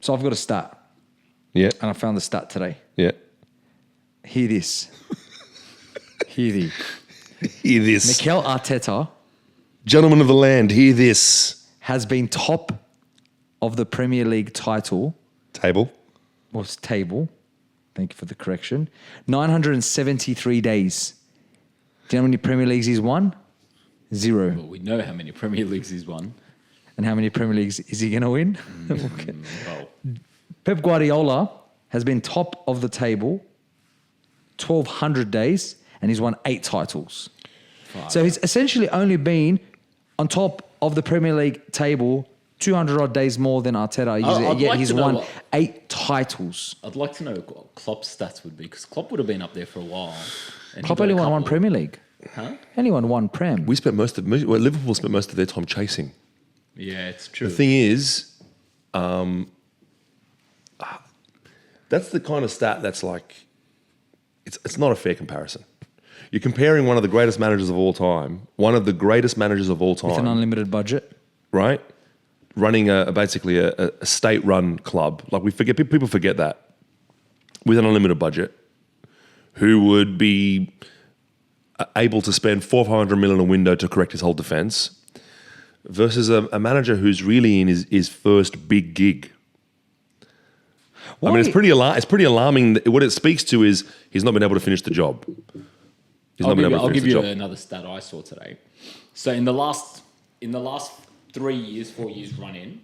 So I've got a stat. Yeah. And I found the stat today. Yeah. Hear this. Hear this. Hear this. Mikel Arteta Gentlemen of the land, hear this. has been top of the Premier League title. Table. Was table. Thank you for the correction. 973 days. Do you know how many Premier Leagues he's won? 0. Well, we know how many Premier Leagues he's won. And how many Premier Leagues is he going to win? Okay. Well, Pep Guardiola has been top of the table 1,200 days and he's won 8 titles. So he's essentially only been on top of the Premier League table 200 odd days more than Arteta. Yet he's won 8 titles. I'd like to know what Klopp's stats would be because Klopp would have been up there for a while. And Klopp only won 1 Premier League. Huh? Only won 1 Prem. Liverpool spent most of their time chasing. Yeah, it's true. The thing is, that's the kind of stat that's like, it's not a fair comparison. You're comparing one of the greatest managers of all time, With an unlimited budget. right? Running basically a state-run club. Like people forget that. With an unlimited budget, who would be able to spend $400 million in a window to correct his whole defense, versus a manager who's really in his first big gig. I mean, it's pretty alarming. What it speaks to is he's not been able to finish the job. I'll give you another stat I saw today. So in the last 4 years run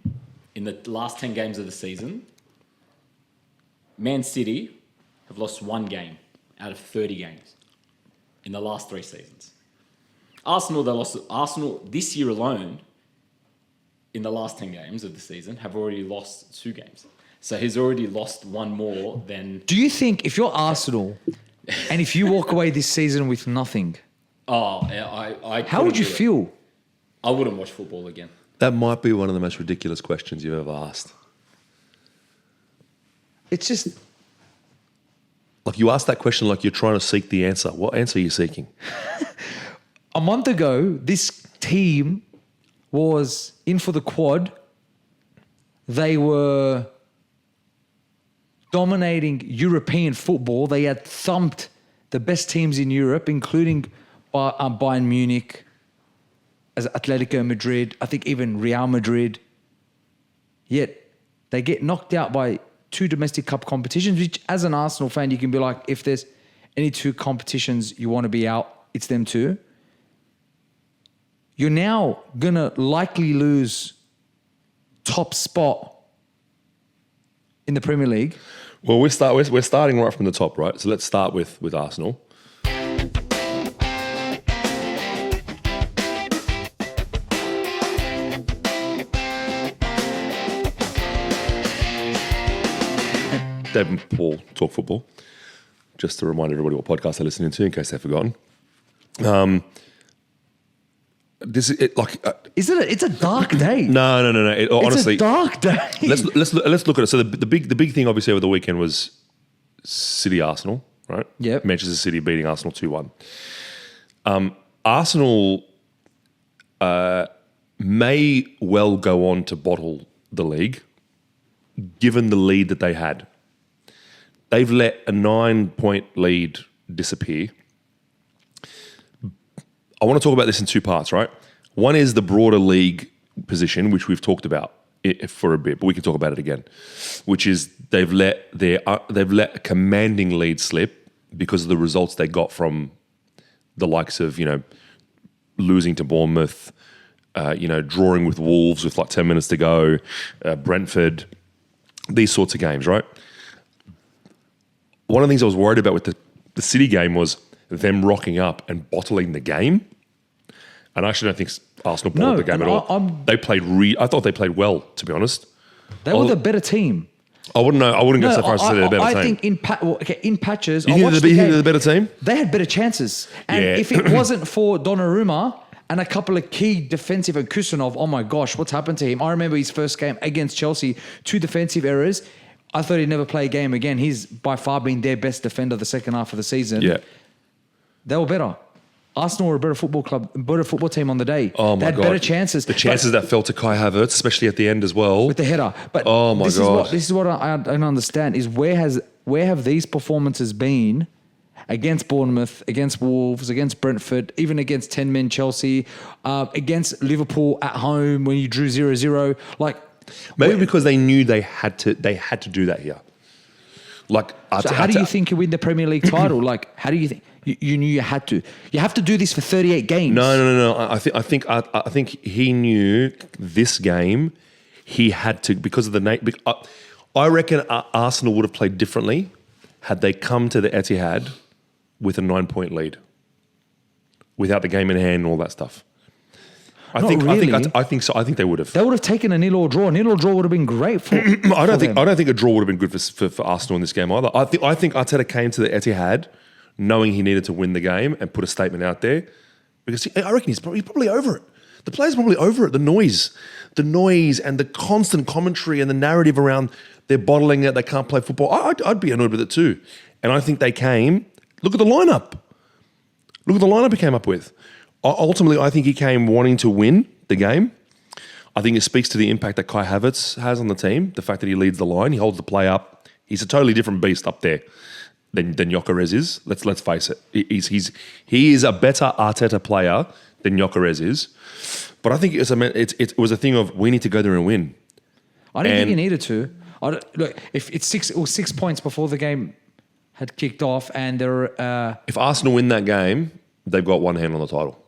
in the last 10 games of the season, Man City have lost 1 game out of 30 games in the last 3 seasons. Arsenal this year alone, in the last 10 games of the season, have already lost 2 games. So he's already lost 1 more than... Do you think if you're Arsenal and if you walk away this season with nothing, how would you feel? I wouldn't watch football again. That might be one of the most ridiculous questions you've ever asked. It's just... Like you ask that question like you're trying to seek the answer. What answer are you seeking? A month ago, this team was in for the quad. They were dominating European football. They had thumped the best teams in Europe, including Bayern Munich, as Atletico Madrid, I think even Real Madrid. Yet they get knocked out by 2 domestic cup competitions, which as an Arsenal fan, you can be like, if there's any 2 competitions you want to be out, it's them 2. You're now going to likely lose top spot in the Premier League. Well, we're starting right from the top, right? So let's start with Arsenal. Dave and Paul talk football. Just to remind everybody what podcast they're listening to, in case they've forgotten. It's a dark day. No. Honestly, it's a dark day. Let's look at it. So the big thing obviously over the weekend was City Arsenal, right? Yep. Manchester City beating Arsenal 2-1. Arsenal may well go on to bottle the league, given the lead that they had. They've let a 9-point lead disappear. I want to talk about this in 2 parts, right? One is the broader league position, which we've talked about for a bit, but we can talk about it again. Which is they've let a commanding lead slip because of the results they got from the likes of losing to Bournemouth, drawing with Wolves with like 10 minutes to go, Brentford, these sorts of games, right? One of the things I was worried about with the City game was them rocking up and bottling the game. And I actually don't think Arsenal bottled the game at all. I thought they played well, to be honest. They were the better team. I wouldn't go so far as to say they're the better team. I think in patches... You think they're the better team? They had better chances. And if it wasn't for Donnarumma and a couple of key defensive, and Kusanov, oh my gosh, what's happened to him? I remember his first game against Chelsea, 2 defensive errors. I thought he'd never play a game again. He's by far been their best defender the second half of the season. Yeah. They were better. Arsenal were a better football team on the day. Oh my they had God. better chances. The chances that fell to Kai Havertz, especially at the end as well. With the header. But oh my God. This is what I don't understand is where have these performances been against Bournemouth, against Wolves, against Brentford, even against 10-men Chelsea, against Liverpool at home when you drew 0-0. Like maybe because they knew they had to do that here. Like, so how do you think you win the Premier League title? Like, how do you think you knew you had to? You have to do this for 38 games. No. I think he knew this game. He had to because of the I reckon Arsenal would have played differently had they come to the Etihad with a 9-point lead, without the game in hand and all that stuff. I think so. I think they would have. They would have taken a 0 or draw. A 0 or draw would have been great for. I don't think a draw would have been good for Arsenal in this game either. I think Arteta came to the Etihad knowing he needed to win the game and put a statement out there because I reckon he's probably over it. The players are probably over it. The noise and the constant commentary and the narrative around they're bottling it. They can't play football. I'd be annoyed with it too. And I think they came. Look at the lineup. Look at the lineup he came up with. Ultimately, I think he came wanting to win the game. I think it speaks to the impact that Kai Havertz has on the team. The fact that he leads the line, he holds the play up. He's a totally different beast up there than Gyökeres is. Let's face it. He is a better Arteta player than Gyökeres is. But I think it was a thing of we need to go there and win. I didn't think you needed to. Look, if it was 6 points before the game had kicked off, and if Arsenal win that game, they've got one hand on the title.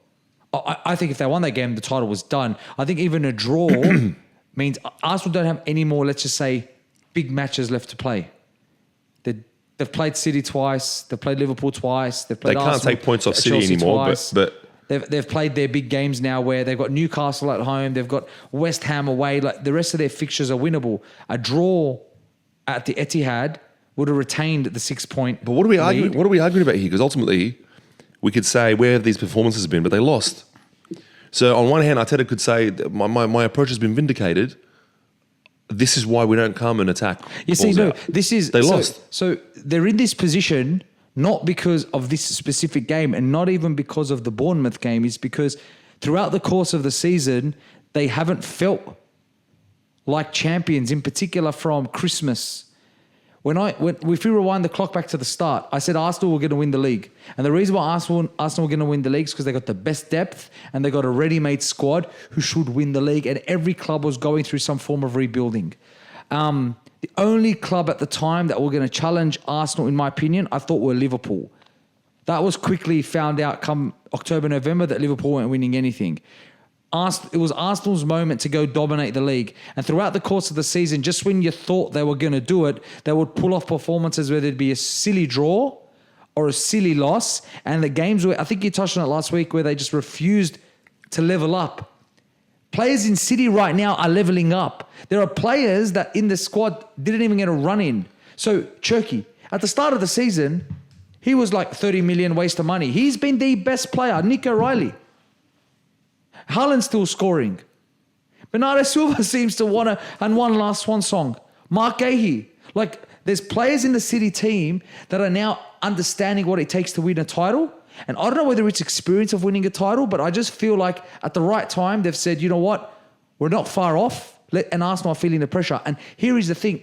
I think if they won that game, the title was done. I think even a draw means Arsenal don't have any more, let's just say, big matches left to play. They've played City twice. They've played Liverpool twice. They can't take points off City Chelsea anymore. Twice. But they've played their big games now where they've got Newcastle at home. They've got West Ham away. Like the rest of their fixtures are winnable. A draw at the Etihad would have retained the 6-point. But what are we arguing? What are we arguing about here? Because ultimately, we could say where have these performances been, but they lost. So on one hand, Arteta could say my approach has been vindicated. This is why we don't come and attack. You see, no, they lost. So they're in this position not because of this specific game, and not even because of the Bournemouth game. Is because throughout the course of the season, they haven't felt like champions. In particular, from Christmas. If we rewind the clock back to the start, I said Arsenal were going to win the league. And the reason why Arsenal were going to win the league is because they got the best depth and they got a ready-made squad who should win the league. And every club was going through some form of rebuilding. The only club at the time that were going to challenge Arsenal, in my opinion, I thought were Liverpool. That was quickly found out come October, November that Liverpool weren't winning anything. It was Arsenal's moment to go dominate the league. And throughout the course of the season, just when you thought they were going to do it, they would pull off performances where there'd be a silly draw or a silly loss. And the games where, I think you touched on it last week, where they just refused to level up. Players in City right now are leveling up. There are players that in the squad didn't even get a run in. So Cherky, at the start of the season, he was like 30 million waste of money. He's been the best player. Nick O'Reilly. Haaland's still scoring. Bernardo Silva seems to want to, and one last one song. Mark Gahey. Like, there's players in the City team that are now understanding what it takes to win a title. And I don't know whether it's experience of winning a title, but I just feel like at the right time, they've said, you know what? We're not far off. And Arsenal are feeling the pressure. And here is the thing.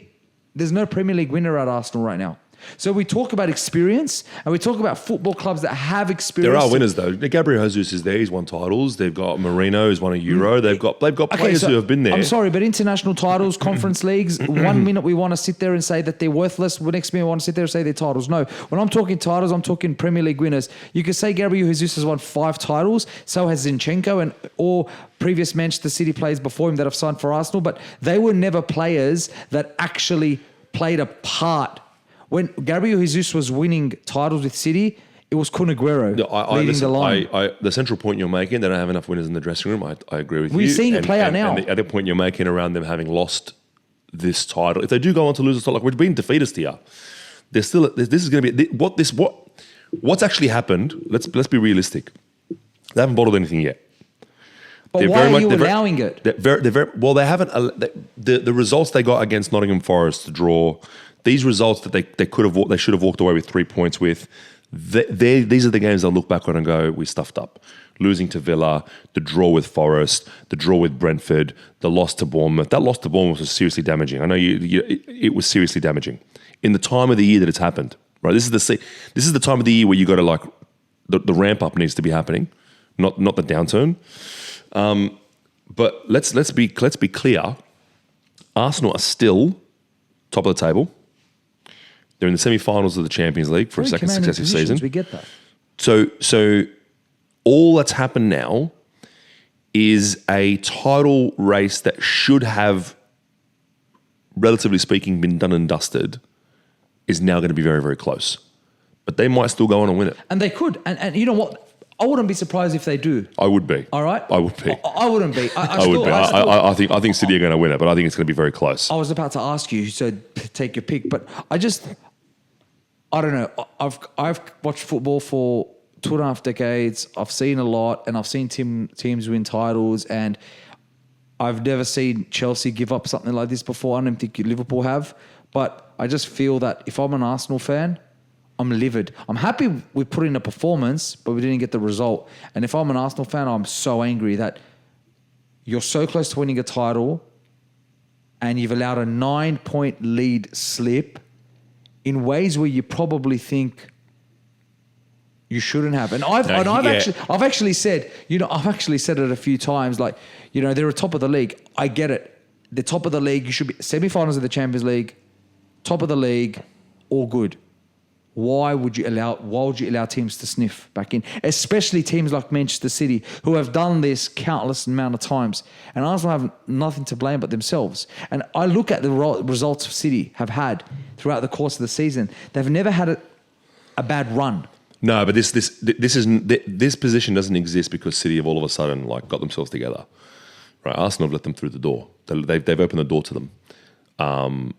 There's no Premier League winner at Arsenal right now. So we talk about experience and we talk about football clubs that have experience. There are winners though. Gabriel Jesus is there. He's won titles. They've got Marino who's won a Euro. They've got players who have been there. I'm sorry, but international titles, conference leagues, 1 minute we want to sit there and say that they're worthless. The next minute we want to sit there and say they're titles. No, when I'm talking titles, I'm talking Premier League winners. You could say Gabriel Jesus has won 5 titles. So has Zinchenko and all previous Manchester City players before him that have signed for Arsenal. But they were never players that actually played a part. When Gabriel Jesus was winning titles with City, it was Kun Aguero leading the line. The central point you're making, they don't have enough winners in the dressing room. I agree with you. We're seeing it play out now. And the other point you're making around them having lost this title, if they do go on to lose the title, like we've been defeatist here. There's still this is going to be what's actually happened. Let's be realistic. They haven't bottled anything yet. But why are you allowing it? They haven't. The results they got against Nottingham Forest to draw. These results that they should have walked away with 3 points with. these are the games they'll look back on and go, we stuffed up. Losing to Villa, the draw with Forest, the draw with Brentford, the loss to Bournemouth. That loss to Bournemouth was seriously damaging. I know it was seriously damaging. In the time of the year that it's happened, right? This is the time of the year where you got to like, the ramp up needs to be happening, not the downturn. But let's be clear. Arsenal are still top of the table. They're in the semi-finals of the Champions League for a second successive season. We get that. So all that's happened now is a title race that should have, relatively speaking, been done and dusted, is now going to be very, very close. But they might still go on and win it. And they could. And you know what? I wouldn't be surprised if they do. I would be. All right? I would be. I wouldn't be. I would be. I think City are going to win it, but I think it's going to be very close. I was about to ask you, so take your pick. But I don't know. I've watched football for 2.5 decades. I've seen a lot, and I've seen teams win titles, and I've never seen Chelsea give up something like this before. I don't think Liverpool have. But I just feel that if I'm an Arsenal fan, I'm livid. I'm happy we put in a performance, but we didn't get the result. And if I'm an Arsenal fan, I'm so angry that you're so close to winning a title and you've allowed a 9-point lead slip in ways where you probably think you shouldn't have. And I've actually said, I've actually said it a few times, like, they're a top of the league. I get it. They're top of the league. You should be semi-finals of the Champions League, top of the league, all good. Why would you allow teams to sniff back in? Especially teams like Manchester City, who have done this countless amount of times. And Arsenal have nothing to blame but themselves. And I look at the results City have had throughout the course of the season. They've never had a bad run. No, but this position doesn't exist because City have all of a sudden got themselves together. Right? Arsenal have let them through the door. They've opened the door to them.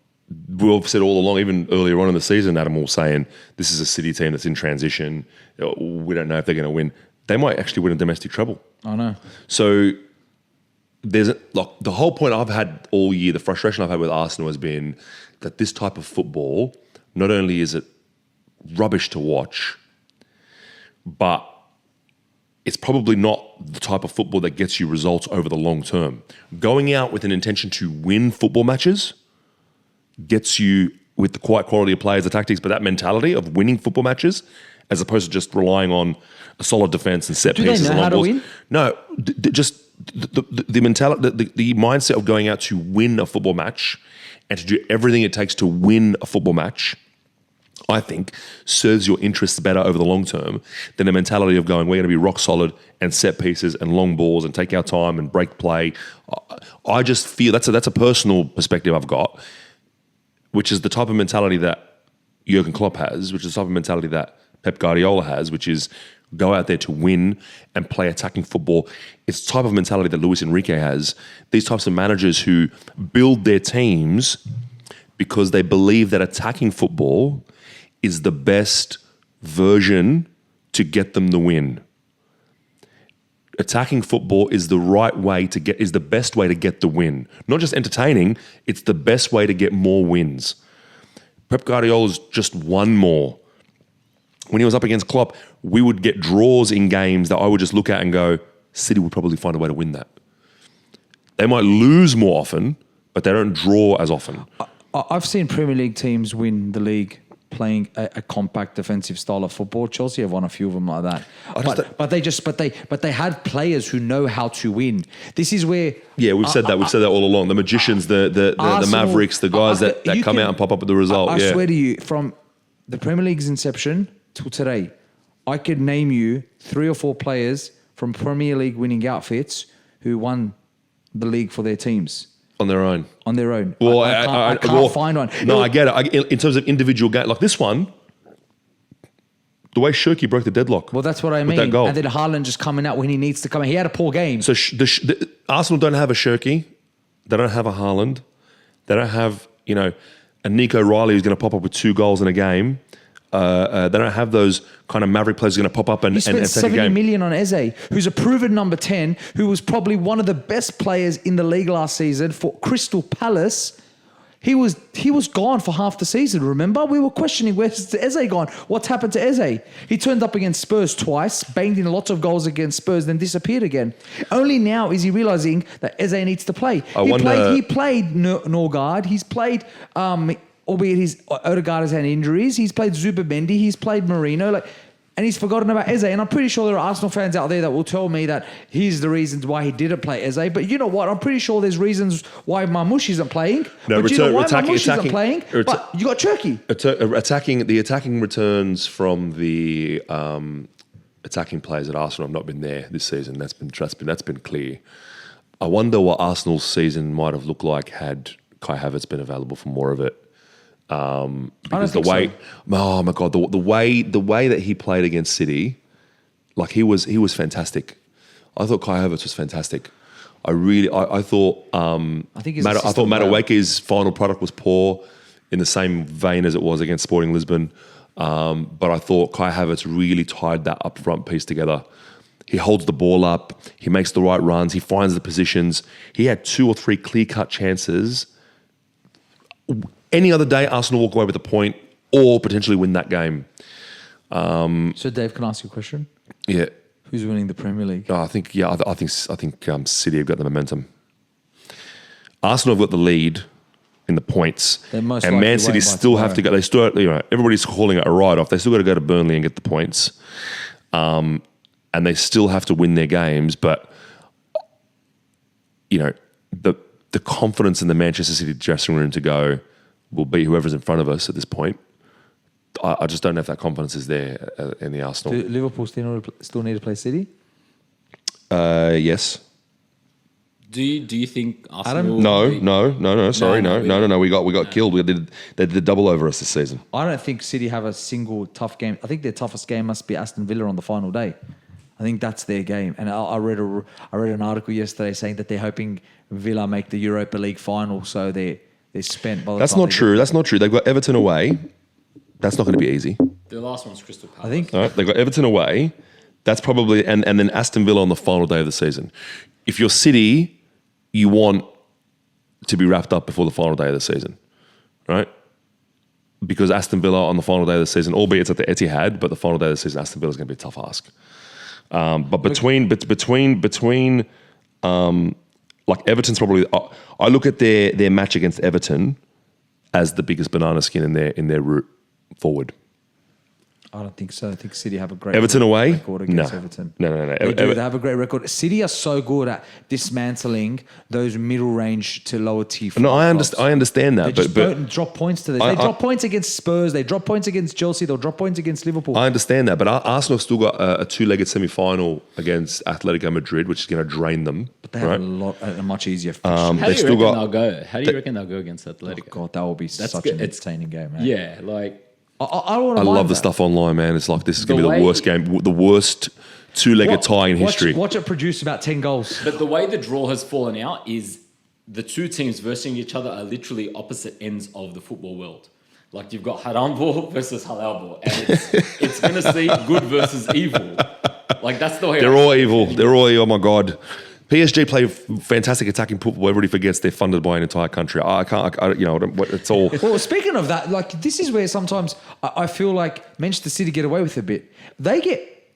We've said all along, even earlier on in the season, Adam was saying this is a City team that's in transition. We don't know if they're going to win. They might actually win a domestic treble. I know. So there's the whole point I've had all year, the frustration I've had with Arsenal has been that this type of football, not only is it rubbish to watch, but it's probably not the type of football that gets you results over the long term. Going out with an intention to win football matches gets you, with the quiet quality of players, the tactics, but that mentality of winning football matches, as opposed to just relying on a solid defense and set pieces. Do they know how to win? No, just the mentality, the mindset of going out to win a football match and to do everything it takes to win a football match, I think, serves your interests better over the long term than the mentality of going, we're going to be rock solid and set pieces and long balls and take our time and break play. I just feel that's a personal perspective I've got, which is the type of mentality that Jurgen Klopp has, which is the type of mentality that Pep Guardiola has, which is go out there to win and play attacking football. It's the type of mentality that Luis Enrique has. These types of managers who build their teams because they believe that attacking football is the best version to get them the win. Attacking football is the right way is the best way to get the win. Not just entertaining, it's the best way to get more wins. Pep Guardiola's just won more. When he was up against Klopp, we would get draws in games that I would just look at and go, City would probably find a way to win that. They might lose more often, but they don't draw as often. I've seen Premier League teams win the league playing a compact defensive style of football. Chelsea have won a few of them like that. But they had players who know how to win. This is where we've said that. We've said that all along. The magicians, the Arsenal, Mavericks, the guys that come out and pop up with the result. I swear to you, from the Premier League's inception till today, I could name you 3 or 4 players from Premier League winning outfits who won the league for their teams. On their own. Well, I can't find one. No, I get it. In terms of individual game, like this one, the way Shirky broke the deadlock. Well, that's what I mean. That goal. And then Haaland just coming out when he needs to come out. He had a poor game. So Arsenal don't have a Shirky. They don't have a Haaland. They don't have, a Nico Riley who's going to pop up with 2 goals in a game. They don't have those kind of maverick players who are going to pop up and take a game. He spent 70 million on Eze, who's a proven number 10, who was probably one of the best players in the league last season for Crystal Palace. He was gone for half the season, remember? We were questioning, where's Eze gone? What's happened to Eze? He turned up against Spurs twice, banged in lots of goals against Spurs, then disappeared again. Only now is he realising that Eze needs to play. He played Norgard. He's played, albeit Odegaard has had injuries. He's played Zubimendi. He's played Marino. And he's forgotten about Eze. And I'm pretty sure there are Arsenal fans out there that will tell me that he's the reasons why he didn't play Eze. But you know what? I'm pretty sure there's reasons why Marmoush isn't playing. No, but you know why Marmoush isn't playing? But you got Cherki. The attacking returns from the attacking players at Arsenal have not been there this season. That's been clear. I wonder what Arsenal's season might have looked like had Kai Havertz been available for more of it. Because oh my god, the way that he played against City, like he was fantastic. I thought Kai Havertz was fantastic. I thought Madueke's final product was poor, in the same vein as it was against Sporting Lisbon. But I thought Kai Havertz really tied that up front piece together. He holds the ball up, he makes the right runs, he finds the positions. He had 2 or 3 clear-cut chances. Any other day, Arsenal walk away with a point or potentially win that game. So, Dave, can I ask you a question? Yeah. Who's winning the Premier League? I think City have got the momentum. Arsenal have got the lead in the points, and Man City still have to go. They still, everybody's calling it a write-off. They still got to go to Burnley and get the points, and they still have to win their games. But the confidence in the Manchester City dressing room to go will be whoever's in front of us at this point. I just don't know if that confidence is there in the Arsenal. Do Liverpool still need to play City? Yes. Do you think Arsenal? No. Sorry, no. We got killed. They did double over us this season. I don't think City have a single tough game. I think their toughest game must be Aston Villa on the final day. I think that's their game. And I read an article yesterday saying that they're hoping Villa make the Europa League final, so they're spent. By the That's not true. That's not true. They've got Everton away. That's not going to be easy. The last one's Crystal Palace. I think. All right, they've got Everton away. That's probably and then Aston Villa on the final day of the season. If you're City, you want to be wrapped up before the final day of the season, right? Because Aston Villa on the final day of the season, albeit it's at the Etihad, but the final day of the season, Aston Villa is going to be a tough ask. But between like Everton's probably, I look at their match against Everton as the biggest banana skin in their route forward. I don't think so. I think City have a great Everton away? record against Everton. No. They have a great record. City are so good at dismantling those middle range to lower tier. No, I understand that. They just don't drop points to this. They drop points against Spurs. They drop points against Chelsea. They'll drop points against Liverpool. I understand that, but Arsenal have still got a 2-legged semi-final against Atletico Madrid, which is going to drain them. But they have a much easier fixture. How do you reckon they'll go? How do you reckon they'll go against Atletico? Oh God, that will be such an entertaining game, man. Yeah, like... I love the stuff online, man. It's like this is going to be the worst game, the worst 2-legged tie in history. Watch it produce about 10 goals. But the way the draw has fallen out is the two teams versing each other are literally opposite ends of the football world. Like you've got Haram ball versus Halal ball, and it's going to see good versus evil. Like that's the way. They're all evil. They're all evil. Oh my God. PSG play fantastic attacking football. Everybody forgets they're funded by an entire country. It's all. Well, speaking of that, like this is where sometimes I feel like Manchester City get away with a bit. They get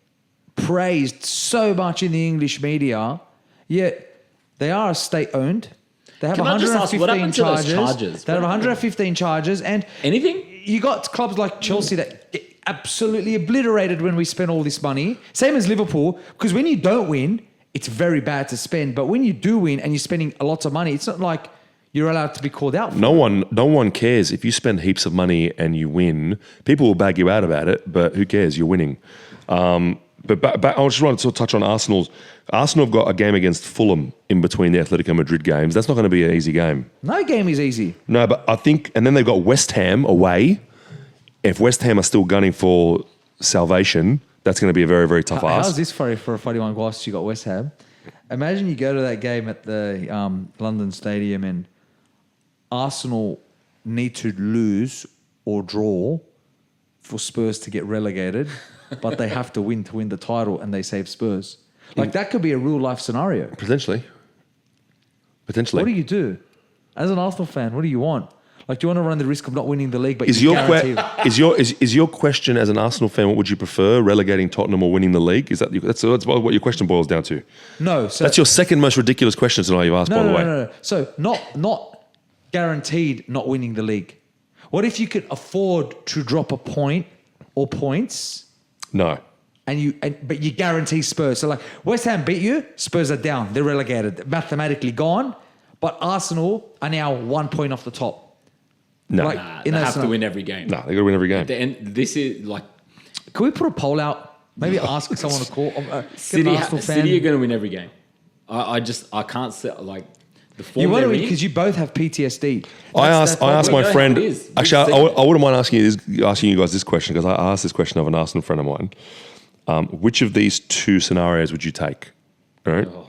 praised so much in the English media, yet they are state-owned. They have 115 charges. They have 115 charges, and anything. You got clubs like Chelsea that get absolutely obliterated when we spend all this money. Same as Liverpool, because when you don't win, it's very bad to spend. But when you do win and you're spending a lot of money, it's not like you're allowed to be called out for No one cares. If you spend heaps of money and you win, people will bag you out about it, but who cares? You're winning. But I just wanted to touch on Arsenal. Arsenal have got a game against Fulham in between the Atletico Madrid games. That's not going to be an easy game. No game is easy. No, but I think... And then they've got West Ham away. If West Ham are still gunning for salvation... That's going to be a very, very tough ask. How's this for a 41 whilst you got West Ham? Imagine you go to that game at the London Stadium and Arsenal need to lose or draw for Spurs to get relegated, but they have to win the title and they save Spurs. Like that could be a real life scenario. Potentially. What do you do? As an Arsenal fan, what do you want? Like, do you want to run the risk of not winning the league? But Is your question as an Arsenal fan, what would you prefer, relegating Tottenham or winning the league? Is that's what your question boils down to? No. So that's your second most ridiculous question tonight you've asked, by the way. No. So not guaranteed not winning the league. What if you could afford to drop a point or points? No. But you guarantee Spurs. So like West Ham beat you, Spurs are down. They're relegated, mathematically gone. But Arsenal are now 1 point off the top. No. They have to win every game. No, they got to win every game. And this is like... Can we put a poll out? Maybe ask someone to call. City are going to win every game. I can't say, like... The form you want to win because you both have PTSD. I asked my friend... Actually, I wouldn't mind asking you guys this question, because I asked this question of an Arsenal friend of mine. Which of these two scenarios would you take? All right. Oh.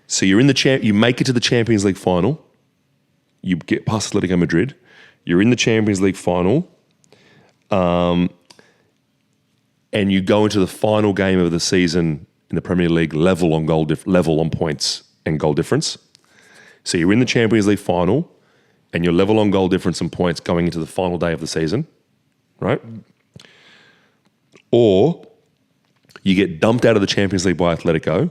So you're in you make it to the Champions League final. You get past Atletico Madrid. You're in the Champions League final, and you go into the final game of the season in the Premier League level on points and goal difference. So you're in the Champions League final, and you're level on goal difference and points going into the final day of the season, right? Or you get dumped out of the Champions League by Atletico,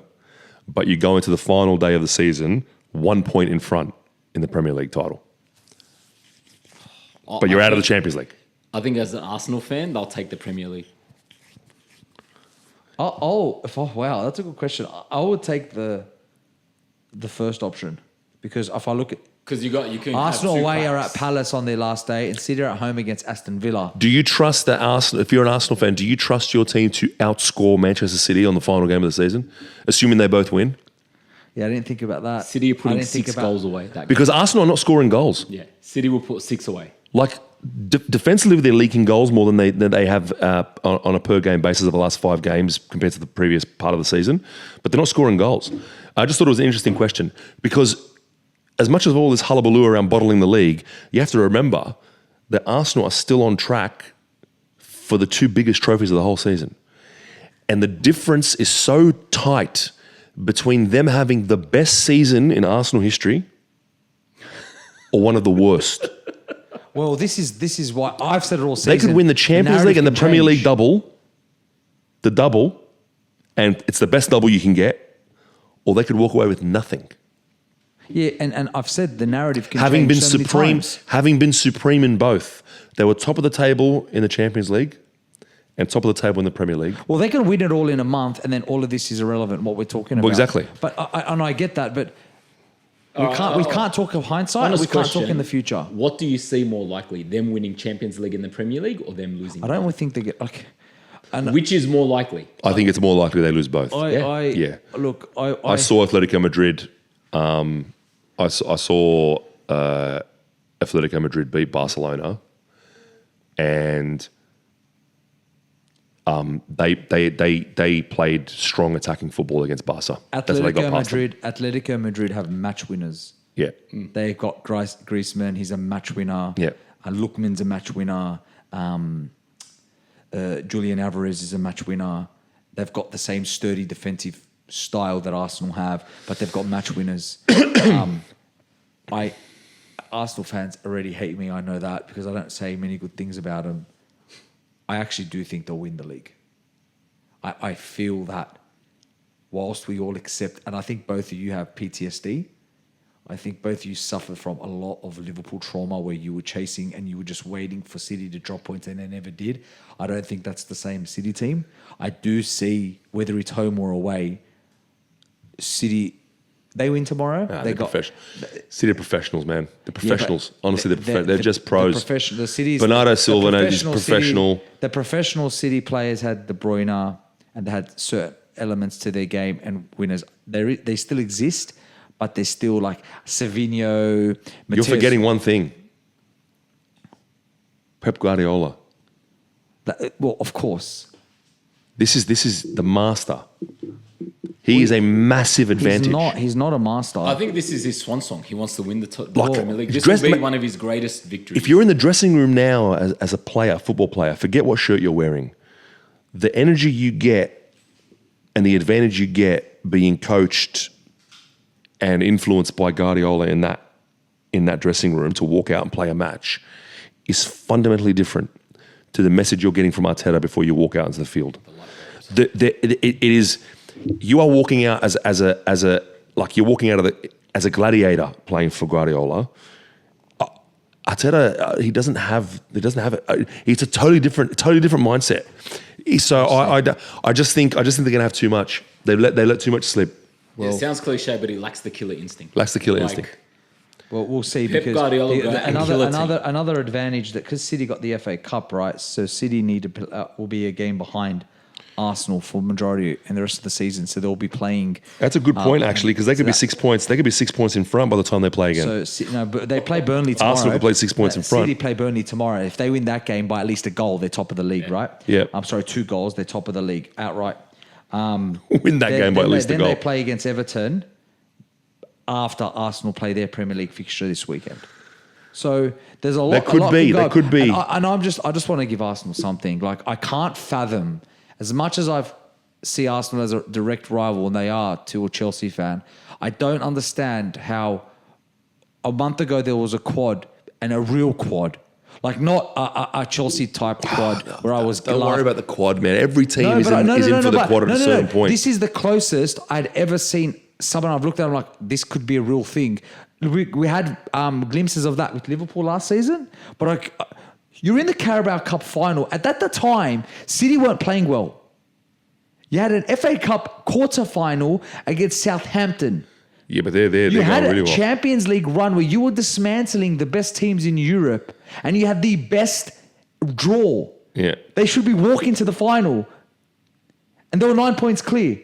but you go into the final day of the season 1 point in front in the Premier League title. But you're out of the Champions League. I think as an Arsenal fan, they'll take the Premier League. Wow, that's a good question. I would take the first option, because if I look at... Because you can Arsenal away are at Palace on their last day, and City are at home against Aston Villa. Do you trust that Arsenal, if you're an Arsenal fan, do you trust your team to outscore Manchester City on the final game of the season, assuming they both win? Yeah, I didn't think about that. City are putting 6 goals away. Because Arsenal are not scoring goals. Yeah, City will put 6 away. Like, defensively, they're leaking goals more than they have on a per-game basis of the last 5 games compared to the previous part of the season. But they're not scoring goals. I just thought it was an interesting question, because as much as all this hullabaloo around bottling the league, you have to remember that Arsenal are still on track for the 2 biggest trophies of the whole season. And the difference is so tight between them having the best season in Arsenal history or one of the worst. Well, this is why I've said it all season. They could win the Champions League and the Premier League double, and it's the best double you can get, or they could walk away with nothing. Yeah, and I've said the narrative can having change been so many supreme, times. having been supreme in both. They were top of the table in the Champions League and top of the table in the Premier League. Well, they can win it all in a month, and then all of this is irrelevant, what we're talking about. Well, exactly. But I get that, but we can't talk of hindsight, and we can't talk in the future. What do you see more likely, them winning Champions League in the Premier League or them losing? I don't think they get... Okay. Which is more likely? I think it's more likely they lose both. Look, I saw Atletico Madrid... I saw Atletico Madrid beat Barcelona, and they played strong attacking football against Barca. Atletico Madrid have match winners. Yeah, they've got Griezmann. He's a match winner. Yeah, Lookman's a match winner. Julian Alvarez is a match winner. They've got the same sturdy defensive style that Arsenal have, but they've got match winners. Arsenal fans already hate me. I know that, because I don't say many good things about them. I actually do think they'll win the league. I feel that whilst we all accept, and I think both of you have PTSD, I think both of you suffer from a lot of Liverpool trauma where you were chasing and you were just waiting for City to drop points and they never did. I don't think that's the same City team. I do see, whether it's home or away, City, they win tomorrow. City are professionals, man. They're professionals. Honestly, they're just pros. The City's Bernardo Silva is professional. The professional City players had De Bruyne, and they had certain elements to their game, and winners. They still exist, but they're still like Savinho. You're forgetting one thing. Pep Guardiola. Well, of course. This is the master. He is a massive advantage. He's not a master. I think this is his swan song. He wants to win the Premier League. This will be one of his greatest victories. If you're in the dressing room now as a player, football player, forget what shirt you're wearing. The energy you get and the advantage you get being coached and influenced by Guardiola in in that dressing room to walk out and play a match is fundamentally different to the message you're getting from Arteta before you walk out into the field. It is, you are walking out as you're walking out as a gladiator playing for Guardiola. Arteta, he doesn't have it. It's a totally different mindset. So I just think they're going to have too much. They let too much slip. Well, it sounds cliche, but he lacks the killer instinct. Well, we'll see, Pep because Guardiola another advantage that, because City got the FA Cup, right? So City will be a game behind Arsenal for majority and the rest of the season. So they'll be playing. That's a good point, actually, because they could be 6 points. They could be 6 points in front by the time they play again. But they play Burnley tomorrow. Arsenal could play 6 points in front. City play Burnley tomorrow. If they win that game by at least a goal, they're top of the league, right? Yeah. I'm sorry, 2 goals, they're top of the league outright. Win that game by at least a goal. Then they play against Everton after Arsenal play their Premier League fixture this weekend. So there's a lot. That could be. And I just want to give Arsenal something. Like, I can't fathom, as much as I see Arsenal as a direct rival, and they are to a Chelsea fan, I don't understand how a month ago there was a quad, and a real quad. Like, not a Chelsea type quad where I was. Don't worry about the quad, man. Every team is in for the quad at a certain point. This is the closest I'd ever seen someone I've looked at. I'm like, this could be a real thing. We had glimpses of that with Liverpool last season, but you're in the Carabao Cup final. At that time, City weren't playing well. You had an FA Cup quarter final against Southampton. Yeah, but they're you had going really a well. Champions League run where you were dismantling the best teams in Europe, and you had the best draw. Yeah. They should be walking to the final, and they were 9 points clear.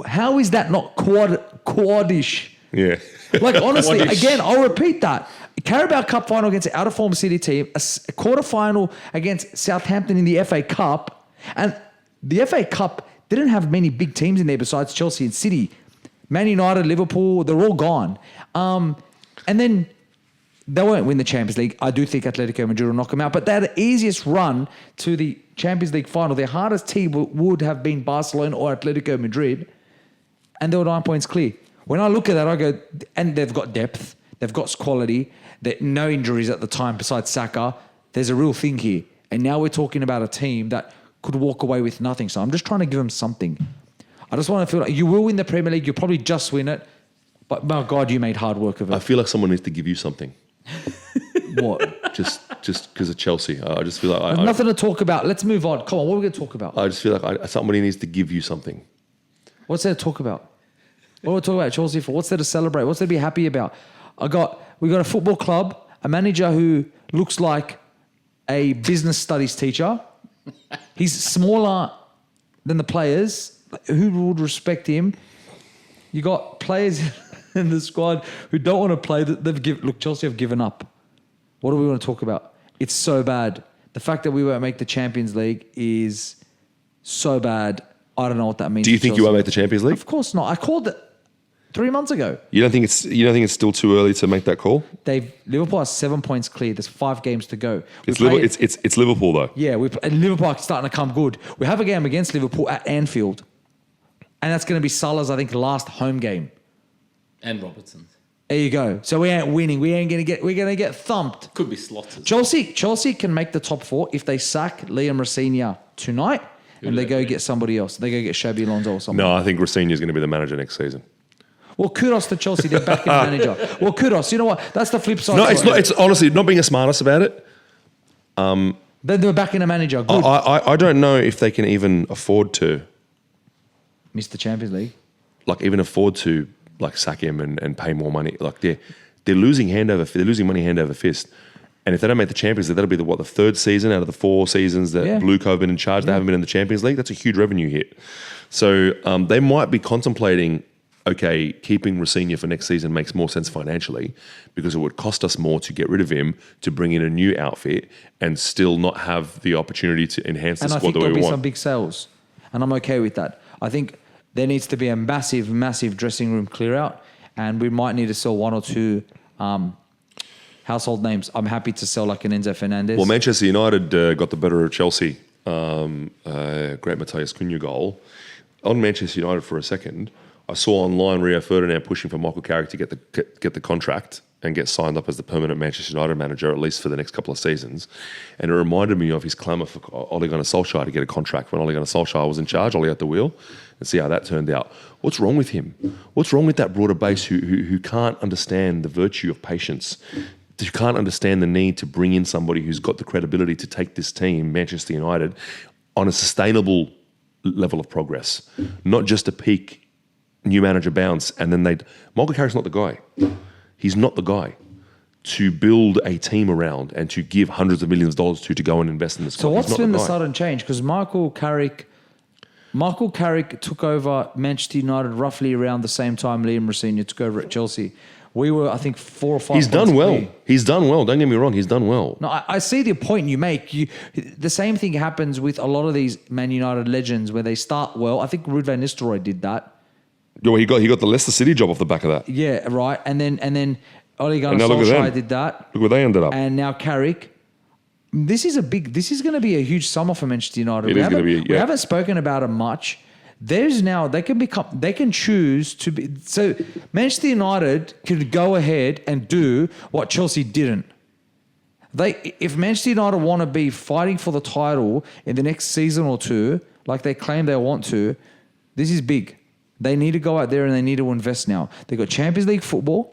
How is that not quadish? Yeah. Like, honestly, again, I'll repeat that. Carabao Cup final against an out-of-form City team, a quarter final against Southampton in the FA Cup, and the FA Cup didn't have many big teams in there besides Chelsea and City. Man United, Liverpool, they're all gone. And then they won't win the Champions League. I do think Atletico Madrid will knock them out. But they had the easiest run to the Champions League final. Their hardest team would have been Barcelona or Atletico Madrid. And they were 9 points clear. When I look at that, I go, and they've got depth. They've got quality. No injuries at the time besides Saka. There's a real thing here. And now we're talking about a team that could walk away with nothing. So I'm just trying to give them something. I just want to feel like you will win the Premier League. You'll probably just win it. But, my God, you made hard work of it. I feel like someone needs to give you something. What? Just because of Chelsea. I just feel like... There's nothing to talk about. Let's move on. Come on, what are we going to talk about? I just feel like somebody needs to give you something. What's there to talk about? What are we talking about Chelsea for? What's there to celebrate? What's there to be happy about? We got a football club, a manager who looks like a business studies teacher. He's smaller than the players. Who would respect him? You got players in the squad who don't want to play. Look, Chelsea have given up. What do we want to talk about? It's so bad. The fact that we won't make the Champions League is so bad. I don't know what that means. Do you think you won't make the Champions League? Of course not. I called it 3 months ago. You don't think it's still too early to make that call? Liverpool has 7 points clear. There's 5 games to go. It's Liverpool though. Yeah, and Liverpool are starting to come good. We have a game against Liverpool at Anfield, and that's going to be Salah's, I think, last home game. And Robertson's. There you go. So we ain't winning. We're going to get thumped. Could be Slotters. Chelsea can make the top 4 if they sack Liam Rosenior tonight and they go get somebody else. They go get Xabi Alonso or something. No, I think Rosenior is going to be the manager next season. Well, kudos to Chelsea. They're back in the manager. Well, kudos. You know what? That's the flip side. No, it's not. It's honestly not being a smartass about it. Then they're back in the manager. Good. I don't know if they can even afford to miss the Champions League. Like, even afford to sack him and pay more money. Like, they're losing money hand over fist. And if they don't make the Champions League, that'll be the 3rd season out of the 4 seasons that Blue Co have been in charge. They haven't been in the Champions League. That's a huge revenue hit. So they might be contemplating, okay, keeping Rosenior for next season makes more sense financially because it would cost us more to get rid of him, to bring in a new outfit and still not have the opportunity to enhance the squad that we want. And I think there'll be some big sales. And I'm okay with that. I think there needs to be a massive, massive dressing room clear out, and we might need to sell 1 or 2 household names. I'm happy to sell like an Enzo Fernandez. Well, Manchester United got the better of Chelsea. Great Matthias Cunha goal. On Manchester United for a second, I saw online Rio Ferdinand pushing for Michael Carrick to get the contract, and get signed up as the permanent Manchester United manager, at least for the next couple of seasons. And it reminded me of his clamour for Ole Gunnar Solskjaer to get a contract when Ole Gunnar Solskjaer was in charge, Ole at the wheel, and see how that turned out. What's wrong with him? What's wrong with that broader base who can't understand the virtue of patience, who can't understand the need to bring in somebody who's got the credibility to take this team, Manchester United, on a sustainable level of progress, not just a peak new manager bounce, and then Michael Carrick's not the guy. He's not the guy to build a team around and to give hundreds of millions of dollars to go and invest in this. So what's been the sudden change? Because Michael Carrick took over Manchester United roughly around the same time Liam Rosenior took over at Chelsea. We were, I think, 4 or 5. He's done well. He's done well. Don't get me wrong. He's done well. No, I see the point you make. The same thing happens with a lot of these Man United legends where they start well. I think Ruud van Nistelrooy did that. Well, he got the Leicester City job off the back of that. Yeah, right. And then Ole Gunnar Solskjaer did that. Look where they ended up. And now Carrick. This is going to be a huge summer for Manchester United. We haven't spoken about it much. They can choose to be. So Manchester United could go ahead and do what Chelsea didn't. If Manchester United want to be fighting for the title in the next season or two, like they claim they want to, this is big. They need to go out there and they need to invest now. They've got Champions League football.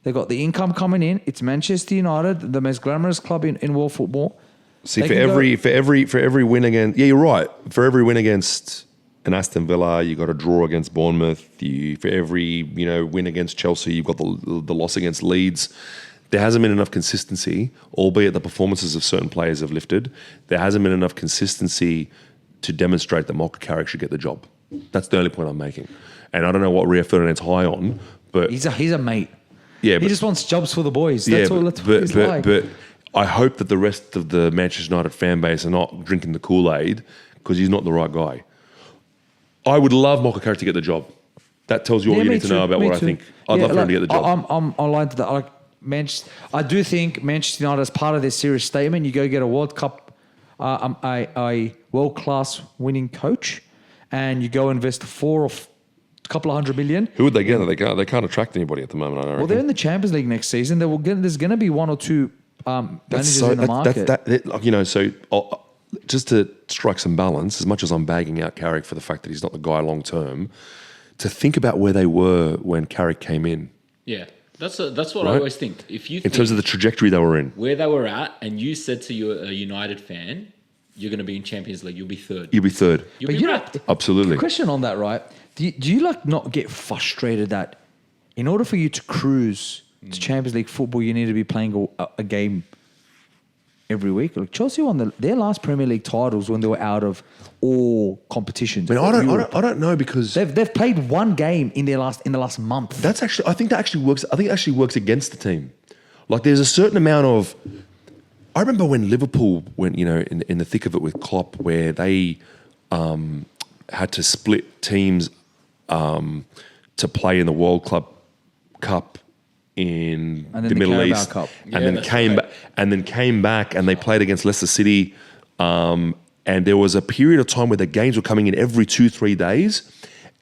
They've got the income coming in. It's Manchester United, the most glamorous club in world football. See, for every win against, yeah, you're right. For every win against an Aston Villa, you got a draw against Bournemouth. For every win against Chelsea, you've got the loss against Leeds. There hasn't been enough consistency, albeit the performances of certain players have lifted. There hasn't been enough consistency to demonstrate that Michael Carrick should get the job. That's the only point I'm making. And I don't know what Rio Ferdinand's high on, but he's a mate. Yeah, he just wants jobs for the boys. That's what he's like. But I hope that the rest of the Manchester United fan base are not drinking the Kool-Aid because he's not the right guy. I would love Michael Carrick to get the job. That tells you all you need to know about what I think. I'd love for him to get the job. I'm aligned to that. I do think Manchester United, as part of their serious statement, you go get a World Cup, a world-class winning coach, and you go invest a couple of $100 million. Who would they get? They can't attract anybody at the moment. I don't reckon. Well, they're in the Champions League next season. There's going to be 1 or 2 managers in the market. So just to strike some balance, as much as I'm bagging out Carrick for the fact that he's not the guy long term, to think about where they were when Carrick came in. Yeah, that's what I always think. If you in terms of the trajectory they were in, where they were at, and you said to a United fan, you're going to be in Champions League, you'll be third. You'll be third. You'll be wrapped. Absolutely. The question on that, right? Do you not get frustrated that in order for you to cruise to Champions League football, you need to be playing a game every week? Like Chelsea won their last Premier League titles when they were out of all competitions. I don't know because they've played 1 game in the last month. I think that actually works. I think it actually works against the team. Like there's a certain amount of. I remember when Liverpool went, in the thick of it with Klopp, where they had to split teams to play in the World Club Cup in the Middle East, and then came back and they played against Leicester City. And there was a period of time where the games were coming in every 2-3 days,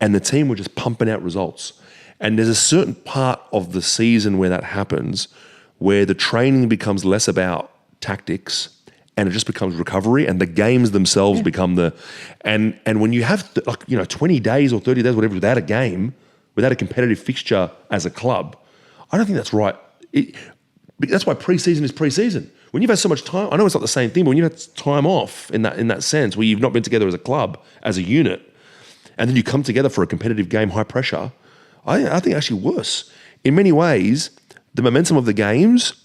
and the team were just pumping out results. And there's a certain part of the season where that happens, where the training becomes less about tactics and it just becomes recovery, and the games themselves become and when you have 20 days or 30 days, whatever, without a game, without a competitive fixture as a club, I don't think that's right. That's why pre-season is pre-season. When you've had so much time, I know it's not the same thing, but when you've had time off in that sense, where you've not been together as a club, as a unit, and then you come together for a competitive game, high pressure, I think actually worse. In many ways, the momentum of the games.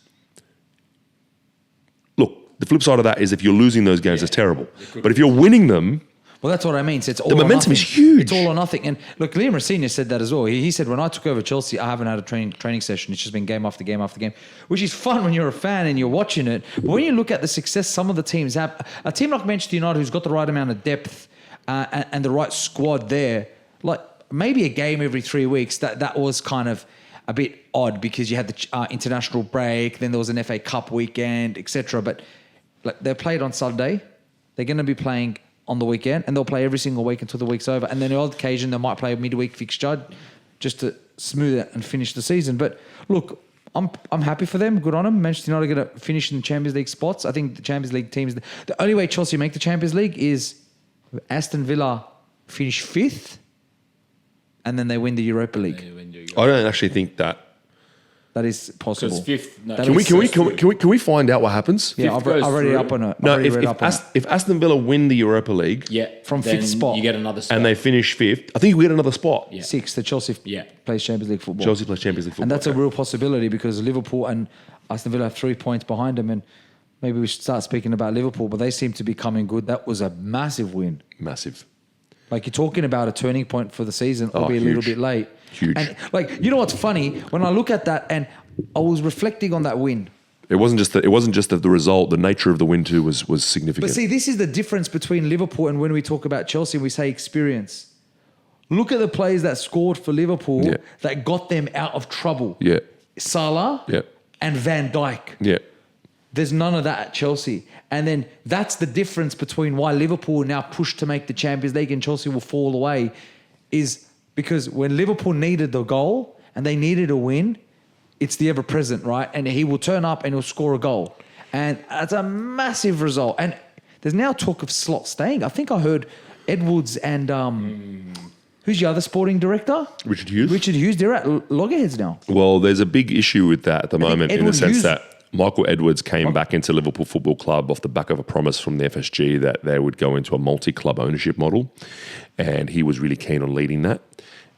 The flip side of that is if you're losing those games, it's terrible. But if you're winning them... Well, that's what I mean. So it's all the momentum is huge. It's all or nothing. And look, Liam Rosenior said that as well. He said, when I took over Chelsea, I haven't had a training session. It's just been game after game after game, which is fun when you're a fan and you're watching it. But when you look at the success some of the teams have, a team like Manchester United who's got the right amount of depth and the right squad there, like maybe a game every 3 weeks, that was kind of a bit odd because you had the international break, then there was an FA Cup weekend, etc. But they played on Sunday. They're going to be playing on the weekend, and they'll play every single week until the week's over. And then on the occasion, they might play a midweek fixture just to smooth it and finish the season. But look, I'm happy for them. Good on them. Manchester United are going to finish in the Champions League spots. I think the Champions League teams. The only way Chelsea make the Champions League is Aston Villa finish 5th, and then they win the Europa League. I don't actually think that. That is possible. Because 5th. No, Can we find out what happens? Yeah, I've already up on it. No, if Aston Villa win the Europa League, from 5th spot, you get another spot, and they finish 5th, I think we get another spot. Yeah. 6th, the Chelsea plays Champions League football. Chelsea plays Champions League football, and that's a real possibility because Liverpool and Aston Villa have 3 points behind them, and maybe we should start speaking about Liverpool, but they seem to be coming good. That was a massive win. Massive. Like you're talking about a turning point for the season, albeit a little bit late. Huge. And you know what's funny? When I look at that, and I was reflecting on that win. It wasn't just the result. The nature of the win too was significant. But see, this is the difference between Liverpool and when we talk about Chelsea, we say experience. Look at the players that scored for Liverpool that got them out of trouble. Yeah. Salah and Van Dijk. Yeah. There's none of that at Chelsea. And then that's the difference between why Liverpool now push to make the Champions League and Chelsea will fall away, is because when Liverpool needed the goal and they needed a win, it's the ever-present, right? And he will turn up and he'll score a goal. And that's a massive result. And there's now talk of Slot staying. I think I heard Edwards and who's the other sporting director? Richard Hughes. Richard Hughes, they're at loggerheads now. Well, there's a big issue with that at the moment in the sense that Michael Edwards came back into Liverpool Football Club off the back of a promise from the FSG that they would go into a multi-club ownership model, and he was really keen on leading that.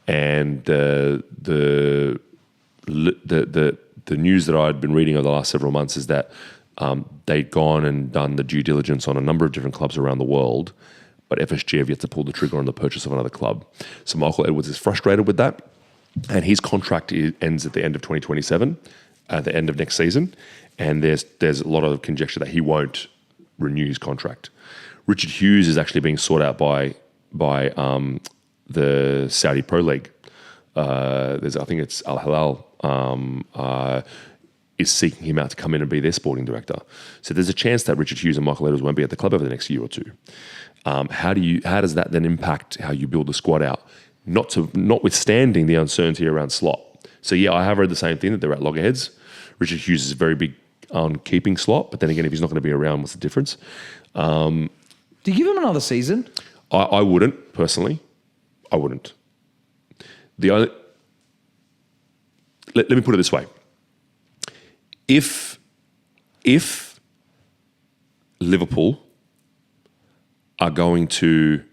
And the news that I'd been reading over the last several months is that they'd gone and done the due diligence on a number of different clubs around the world, but FSG have yet to pull the trigger on the purchase of another club. So Michael Edwards is frustrated with that, and his contract ends at the end of 2027, at the end of next season. And there's a lot of conjecture that he won't renew his contract. Richard Hughes is actually being sought out by the Saudi Pro League. I think it's Al Hilal is seeking him out to come in and be their sporting director. So there's a chance that Richard Hughes and Michael Edwards won't be at the club over the next year or two. How does that then impact how you build the squad out? Notwithstanding the uncertainty around Slot. So yeah, I have read the same thing, that they're at loggerheads. Richard Hughes is very big on keeping Slot, but then again, if he's not going to be around, what's the difference? Do you give him another season? I wouldn't, personally. I wouldn't. Let me put it this way. If Liverpool are going to...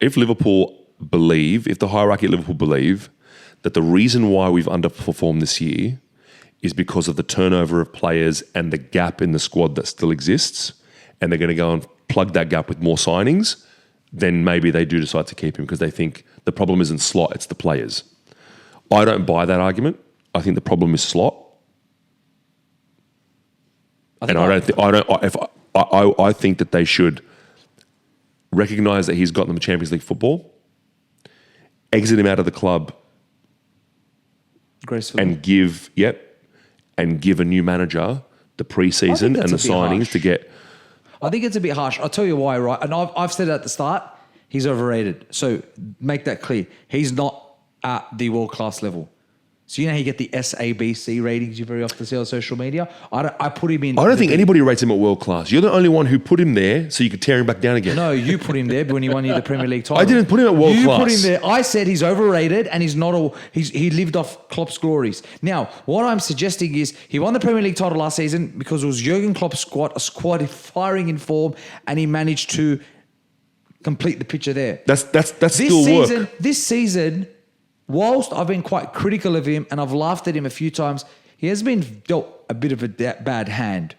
if the hierarchy at Liverpool believe that the reason why we've underperformed this year is because of the turnover of players and the gap in the squad that still exists, and they're going to go and plug that gap with more signings, then maybe they do decide to keep him because they think the problem isn't Slot, it's the players. I don't buy that argument. I think the problem is Slot. I think that they should recognise that he's got them Champions League football, exit him out of the club, gracefully, and give a new manager the pre-season and the signings to get... I think it's a bit harsh. I'll tell you why, right? And I've said it at the start, he's overrated. So make that clear. He's not at the world-class level. So you know how you get the SABC ratings you very often see on social media? I put him in... I don't think anybody rates him at world-class. You're the only one who put him there so you could tear him back down again. No, you put him there when he won you the Premier League title. I didn't put him at world-class. You put him there. I said he's overrated and he's not all... He lived off Klopp's glories. Now, what I'm suggesting is he won the Premier League title last season because it was Jurgen Klopp's squad, a squad firing in form, and he managed to complete the picture there. That's still work. This season... Whilst I've been quite critical of him and I've laughed at him a few times, he has been dealt a bit of a bad hand.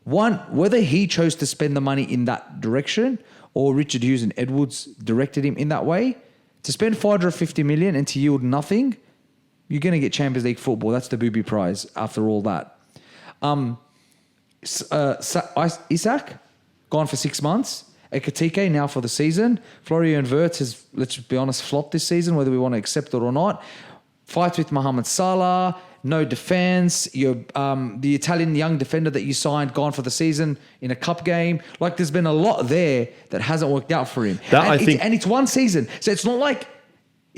One, whether he chose to spend the money in that direction or Richard Hughes and Edwards directed him in that way, to spend 550 million and to yield nothing, you're going to get Champions League football. That's the booby prize after all that. Isak, gone for 6 months. Ekitike now for the season. Florian Wirtz has, let's be honest, flopped this season, whether we want to accept it or not. Fight with Mohamed Salah, no defense. The Italian young defender that you signed, gone for the season in a cup game. Like there's been a lot there that hasn't worked out for him. And it's one season. So it's not like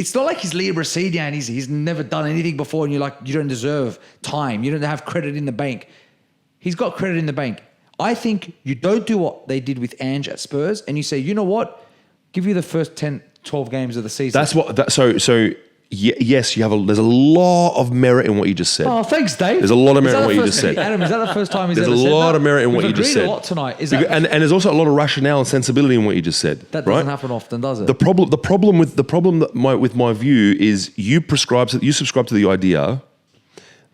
it's not like he's Leo Brasilia and he's never done anything before and you're like, you don't deserve time. You don't have credit in the bank. He's got credit in the bank. I think you don't do what they did with Ange at Spurs and you say, you know what? Give you the first 10, 12 games of the season. Yes, there's a lot of merit in what you just said. Oh, thanks, Dave. There's a lot of merit in what you just said. Adam, is that the first time he's ever said that? There's a lot of merit in what you just said. We've agreed a lot tonight. And there's also a lot of rationale and sensibility in what you just said. That doesn't happen often, does it? The problem with my view is you subscribe to the idea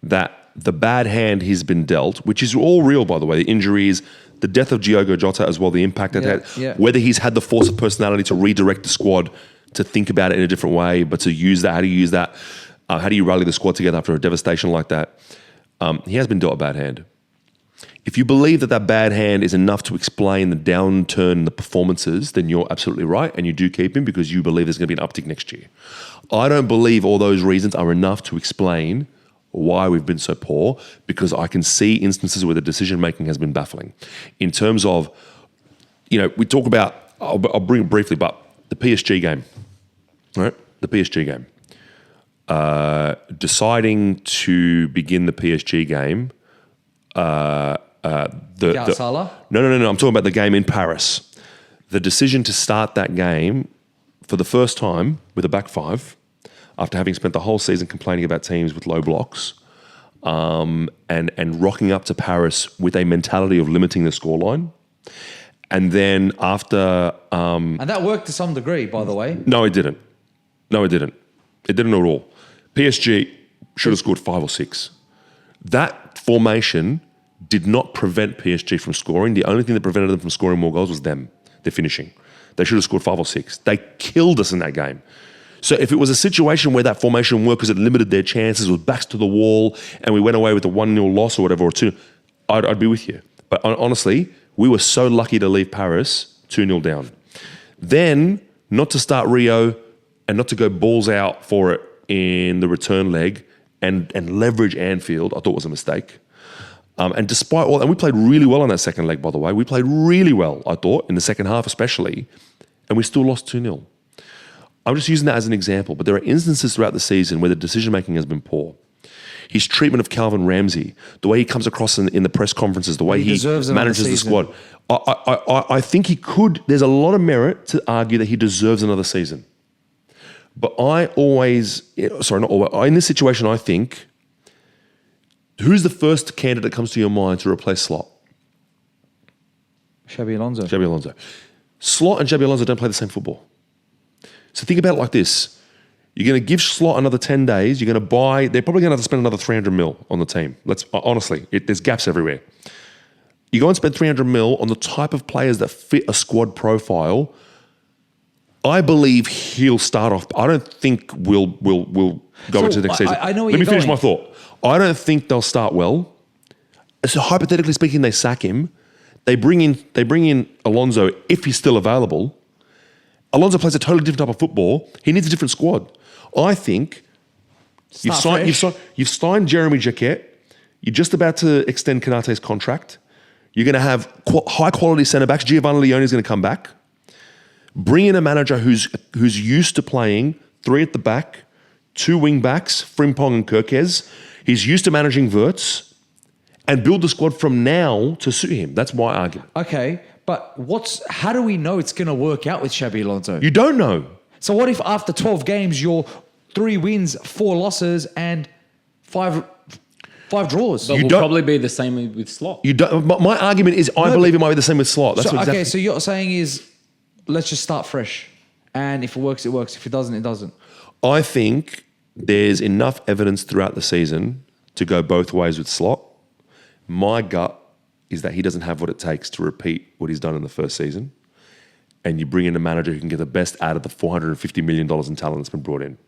that the bad hand he's been dealt, which is all real, by the way, the injuries, the death of Diogo Jota as well, the impact it had, whether he's had the force of personality to redirect the squad to think about it in a different way, but to use that, how do you use that? How do you rally the squad together after a devastation like that? He has been dealt a bad hand. If you believe that bad hand is enough to explain the downturn in the performances, then you're absolutely right, and you do keep him because you believe there's going to be an uptick next year. I don't believe all those reasons are enough to explain why we've been so poor, because I can see instances where the decision-making has been baffling. In terms of, we talk about, I'll bring it briefly, but the PSG game, right? The PSG game. Deciding to begin the PSG game. No. I'm talking about the game in Paris. The decision to start that game for the first time with a back five, after having spent the whole season complaining about teams with low blocks, and rocking up to Paris with a mentality of limiting the scoreline. And then after... and that worked to some degree, by the way. No, it didn't. It didn't at all. PSG should have scored 5 or 6. That formation did not prevent PSG from scoring. The only thing that prevented them from scoring more goals was their finishing. They should have scored 5 or 6. They killed us in that game. So if it was a situation where that formation worked because it limited their chances, with backs to the wall, and we went away with a 1-0 loss or whatever, or 2, I'd be with you. But honestly, we were so lucky to leave Paris 2-0 down. Then, not to start Rio and not to go balls out for it in the return leg and leverage Anfield, I thought was a mistake. And despite all, and we played really well on that second leg, by the way. We played really well, I thought, in the second half especially, and we still lost 2-0. I'm just using that as an example, but there are instances throughout the season where the decision-making has been poor. His treatment of Calvin Ramsey, the way he comes across in the press conferences, the way he manages the squad. I think he could, there's a lot of merit to argue that he deserves another season. But in this situation, I think, who's the first candidate that comes to your mind to replace Slot? Xabi Alonso. Slot and Xabi Alonso don't play the same football. So think about it like this. You're going to give Slot another 10 days. You're going to buy... They're probably going to have to spend another 300 mil on the team. Honestly, there's gaps everywhere. You go and spend 300 mil on the type of players that fit a squad profile. I believe he'll start off... I don't think we'll go into the next season. I know where Let me you're finish going. my thought. I don't think they'll start well. So hypothetically speaking, they sack him. They bring in Alonso if he's still available. Alonso plays a totally different type of football. He needs a different squad. I think you've signed Jeremy Jacquet. You're just about to extend Konaté's contract. You're going to have high-quality centre-backs. Giovanni Leone is going to come back. Bring in a manager who's used to playing 3 at the back, 2 wing-backs, Frimpong and Kirkez. He's used to managing Wirtz, and build the squad from now to suit him. That's my argument. Okay, but how do we know it's going to work out with Xabi Alonso? You don't know. So what if after 12 games you're 3 wins, 4 losses, and 5 draws? But will probably be the same with Slot. You don't. My argument is I believe it might be the same with Slot. That's exactly. Okay, so you're saying is let's just start fresh, and if it works, it works. If it doesn't, it doesn't. I think there's enough evidence throughout the season to go both ways with Slot. My gut is that he doesn't have what it takes to repeat what he's done in the first season, and you bring in a manager who can get the best out of the $450 million in talent that's been brought in.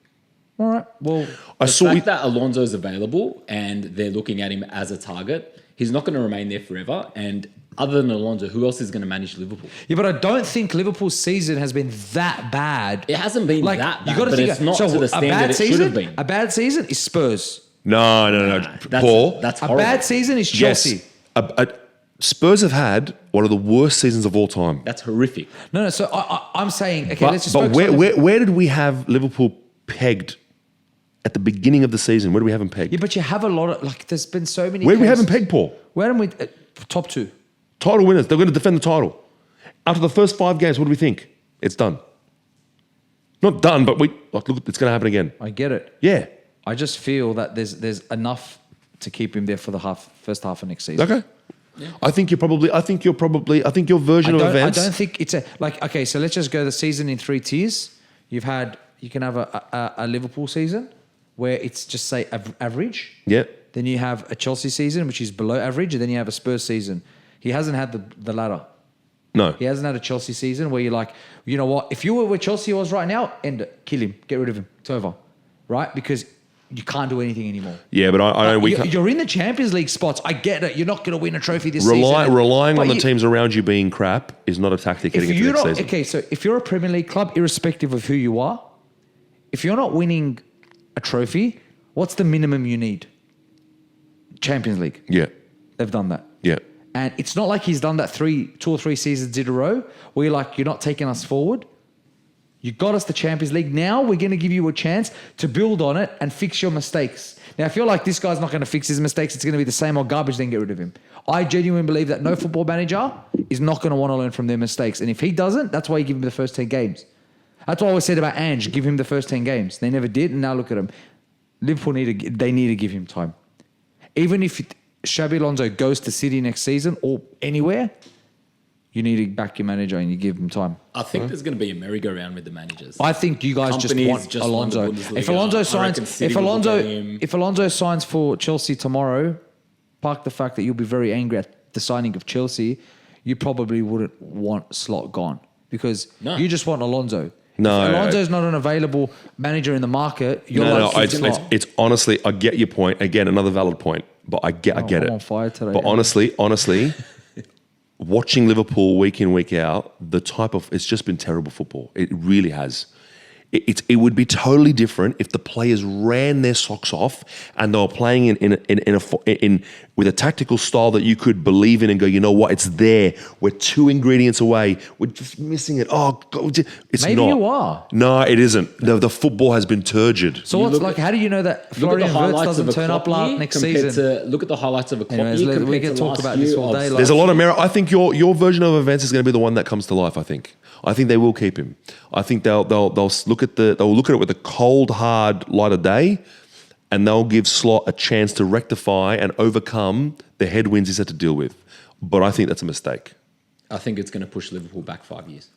All right. Well, the fact that Alonso is available and they're looking at him as a target, he's not going to remain there forever. And other than Alonso, who else is going to manage Liverpool? Yeah, but I don't think Liverpool's season has been that bad. It hasn't been that bad, but it's not to the standard it should have been. A bad season is Spurs. No. Paul. That's horrible. A bad season is Chelsea. Yes. Spurs have had one of the worst seasons of all time. That's horrific. No. So I'm saying, okay, let's just. But where did we have Liverpool pegged at the beginning of the season? Where do we have them pegged? Yeah, but you have a lot of, like, there's been so many Where do we have them cases- pegged, Paul? Where am we? Top 2. Title winners. They're going to defend the title. After the first 5 games, what do we think? It's done. Not done, but look, it's going to happen again. I get it. Yeah. I just feel that there's enough to keep him there for the first half of next season. Okay. Yeah. I think your version of events. I don't think it's okay, so let's just go the season in 3 tiers. You can have a Liverpool season where it's just say average. Yeah. Then you have a Chelsea season, which is below average, and then you have a Spurs season. He hasn't had the latter. No. He hasn't had a Chelsea season where you're like, you know what? If you were where Chelsea was right now, end it. Kill him. Get rid of him. It's over. Right? Because you can't do anything anymore. Yeah, but I know you're in the Champions League spots. I get it. You're not going to win a trophy this season. Relying on the teams around you being crap is not a tactic heading into next season. Okay, so if you're a Premier League club, irrespective of who you are, if you're not winning a trophy, what's the minimum you need? Champions League. Yeah. They've done that. Yeah. And it's not like he's done that 2 or 3 seasons in a row where you're like, you're not taking us forward. You got us the Champions League. Now we're going to give you a chance to build on it and fix your mistakes. Now, if you're like, this guy's not going to fix his mistakes, it's going to be the same old garbage, then get rid of him. I genuinely believe that no football manager is not going to want to learn from their mistakes. And if he doesn't, that's why you give him the first 10 games. That's what I always said about Ange, give him the first 10 games. They never did, and now look at him. Liverpool need to give him time. Even if Xabi Alonso goes to City next season or anywhere, you need to back your manager and you give him time. I think there's going to be a merry-go-round with the managers. I think you guys just want Alonso. If Alonso signs for Chelsea tomorrow, park the fact that you'll be very angry at the signing of Chelsea, you probably wouldn't want Slot gone because you just want Alonso. No, if Alonso's not an available manager in the market, it's honestly, I get your point. Again, another valid point, but I get I'm it. on fire today. But honestly, watching Liverpool week in, week out, it's just been terrible football. It really has. It would be totally different if the players ran their socks off and they were playing in with a tactical style that you could believe in and go, you know what, it's there. We're 2 ingredients away. We're just missing it. Oh, God, it's Maybe not. you are. No, it isn't. The football has been turgid. So how do you know that Florian Wirtz doesn't turn up next season? Look at the highlights of a Klopp Anyways, year. we can talk about this all day. There's a lot of merit. I think your version of events is going to be the one that comes to life. I think they will keep him. I think they'll look at it with a cold, hard light of day, and they'll give Slot a chance to rectify and overcome the headwinds he's had to deal with. But I think that's a mistake. I think it's going to push Liverpool back 5 years.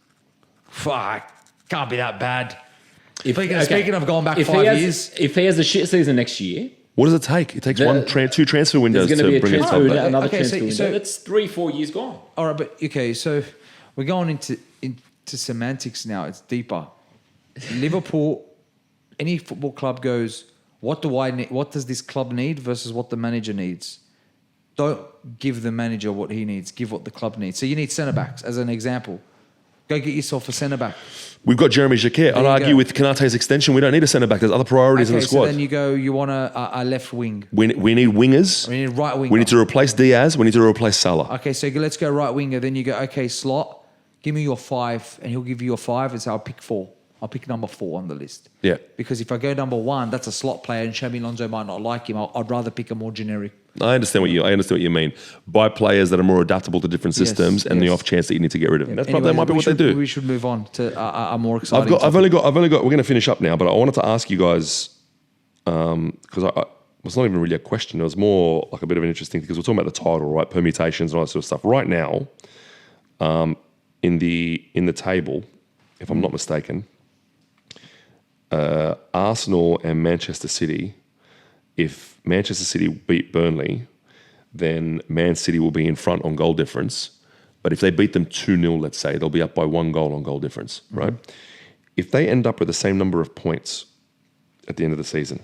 Fuck, can't be that bad. Speaking of going back 5 years, if he has a shit season next year, what does it take? It takes 2 transfer windows to bring it up. Another transfer window. That's 3-4 years gone. All right, but okay, so we're going into semantics now. It's deeper. Liverpool, any football club goes, what do I need? What does this club need versus what the manager needs? Don't give the manager what he needs. Give what the club needs. So you need centre backs as an example. Go get yourself a centre back. We've got Jeremy Jacquet. I'd argue with Konate's extension, we don't need a centre back. There's other priorities in the squad. So then you want a left wing. We need wingers. We need right winger. We need to replace Diaz. We need to replace Salah. Okay, so let's go right winger. Then you go, okay, Slot, give me your 5, and he'll give you your 5, and say, I'll pick 4. I'll pick number 4 on the list. Yeah. Because if I go number 1, that's a slot player, and Xabi Alonso might not like him. I'd rather pick a more generic. I understand what you mean. Buy players that are more adaptable to different systems, and the off chance that you need to get rid of them. That might be what they do. We should move on to a more exciting. I've only got. We're going to finish up now, but I wanted to ask you guys because it was not even really a question. It was more like a bit of an interesting thing because we're talking about the title, right? Permutations and all that sort of stuff. Right now, in the table, if I'm not mistaken, Arsenal and Manchester City. If Manchester City beat Burnley, then Man City will be in front on goal difference. But if they beat them 2-0, let's say, they'll be up by 1 goal on goal difference, right? If they end up with the same number of points at the end of the season,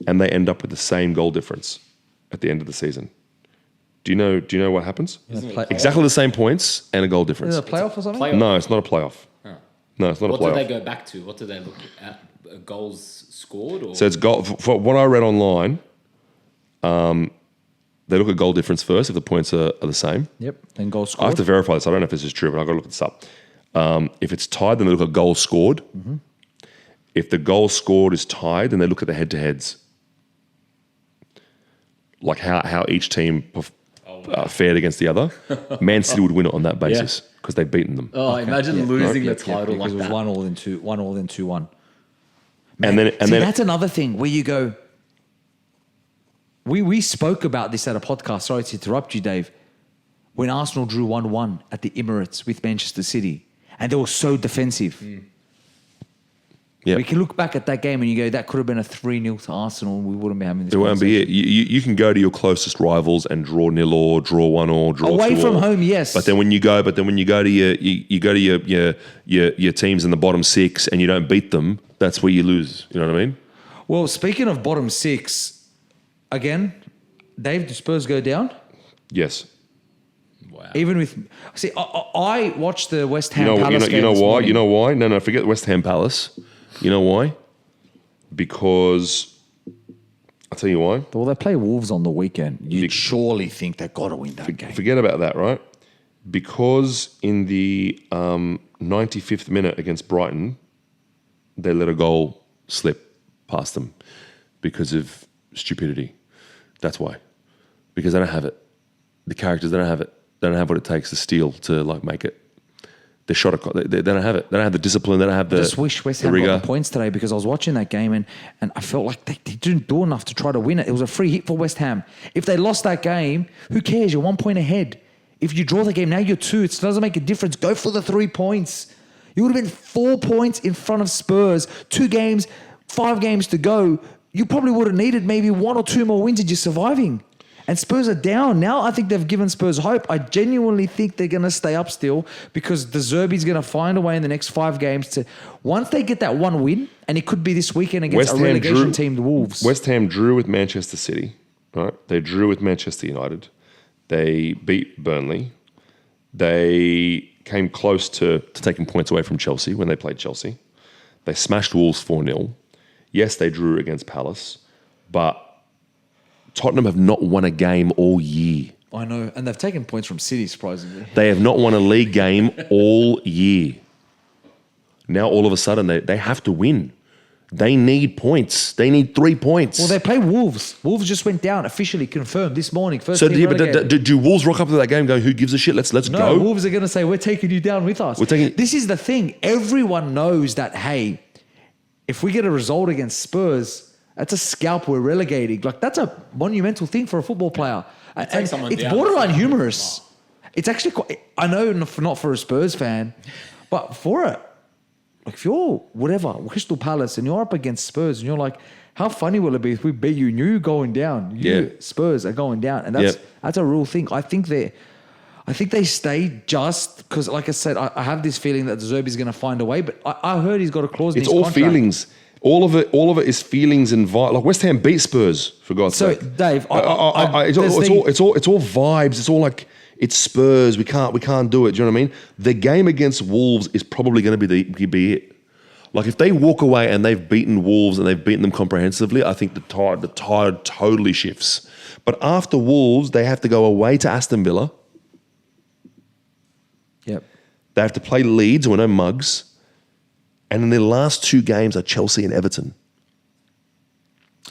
and they end up with the same goal difference at the end of the season, do you know what happens? Exactly the same points and a goal difference. Is it a playoff or something? No, it's not a playoff. Oh. No, it's not a playoff. What do they go back to? What do they look at? Goals scored? Or? So it's goal. For what I read online, they look at goal difference first if the points are the same. Yep, then goal scored. I have to verify this. I don't know if this is true, but I've got to look this up. If it's tied, then they look at goals scored. If the goal scored is tied, then they look at the head-to-heads. Like how each team fared against the other. Man City would win it on that basis because they've beaten them. Oh, imagine losing the title like it was that. 1-1 then 2-1. And then that's another thing where you go. We spoke about this at a podcast. Sorry to interrupt you, Dave. When Arsenal drew 1-1 at the Emirates with Manchester City, and they were so defensive. Yeah. We can look back at that game and you go, that could have been a 3-0 to Arsenal. We wouldn't be having this. It won't be it. You can go to your closest rivals and draw 0-0, draw 1-1, draw 2-1. Away from home, yes. But then when you go to your teams in the bottom 6 and you don't beat them, that's where you lose. You know what I mean? Well, speaking of bottom 6, again, Dave, do Spurs go down? Yes. Wow. Even with, see, I watched the West Ham Palace game. You know this why? morning. You know why? No, forget West Ham Palace. You know why? Because I'll tell you why. Well, they play Wolves on the weekend. You'd surely think they've got to win that game. Forget about that, right? Because in the 95th minute against Brighton, they let a goal slip past them because of stupidity. That's why. Because they don't have it. The characters, they don't have it. They don't have what it takes to steal to make it. They shot a. They don't have it. They don't have the discipline. They don't have the. I just wish West Ham got the points today because I was watching that game and I felt like they didn't do enough to try to win it. It was a free hit for West Ham. If they lost that game, who cares? You're 1 point ahead. If you draw the game, now you're 2. It doesn't make a difference. Go for the 3 points. You would have been 4 points in front of Spurs. 2 games, 5 games to go. You probably would have needed maybe 1 or 2 more wins and you're surviving. And Spurs are down. Now I think they've given Spurs hope. I genuinely think they're going to stay up still because the Zerbi's going to find a way in the next 5 games to... Once they get that 1 win, and it could be this weekend against a relegation team, the Wolves. West Ham drew with Manchester City, right? They drew with Manchester United. They beat Burnley. They came close to taking points away from Chelsea when they played Chelsea. They smashed Wolves 4-0. Yes, they drew against Palace, but Tottenham have not won a game all year. I know, and they've taken points from City, surprisingly. They have not won a league game all year. Now, all of a sudden, they have to win. They need points. They need 3 points. Well, they play Wolves. Wolves just went down, officially confirmed this morning. First so, team do Wolves rock up to that game going, who gives a shit? Let's no, go? Wolves are going to say, we're taking you down with us. This is the thing. Everyone knows that, hey, if we get a result against Spurs... That's a scalp we're relegating. Like, that's a monumental thing for a football player. And it's borderline humorous. It's actually quite... I know not for a Spurs fan, but for it. Like, if you're, whatever, Crystal Palace, and you're up against Spurs, and you're like, how funny will it be if we beat you and you're going down? Spurs are going down. And that's a real thing. I think they stay just because, like I said, I have this feeling that Zerbi's going to find a way, but I heard he's got a clause in his contract. It's all feelings. All of it is feelings and vibes. Like West Ham beat Spurs, for God's sake. So, Dave, it's all vibes. It's all like it's Spurs. We can't do it. Do you know what I mean? The game against Wolves is probably going to be it. Like if they walk away and they've beaten Wolves and they've beaten them comprehensively, I think the tide totally shifts. But after Wolves, they have to go away to Aston Villa. Yep. They have to play Leeds, who are no mugs. And then their last 2 games are Chelsea and Everton.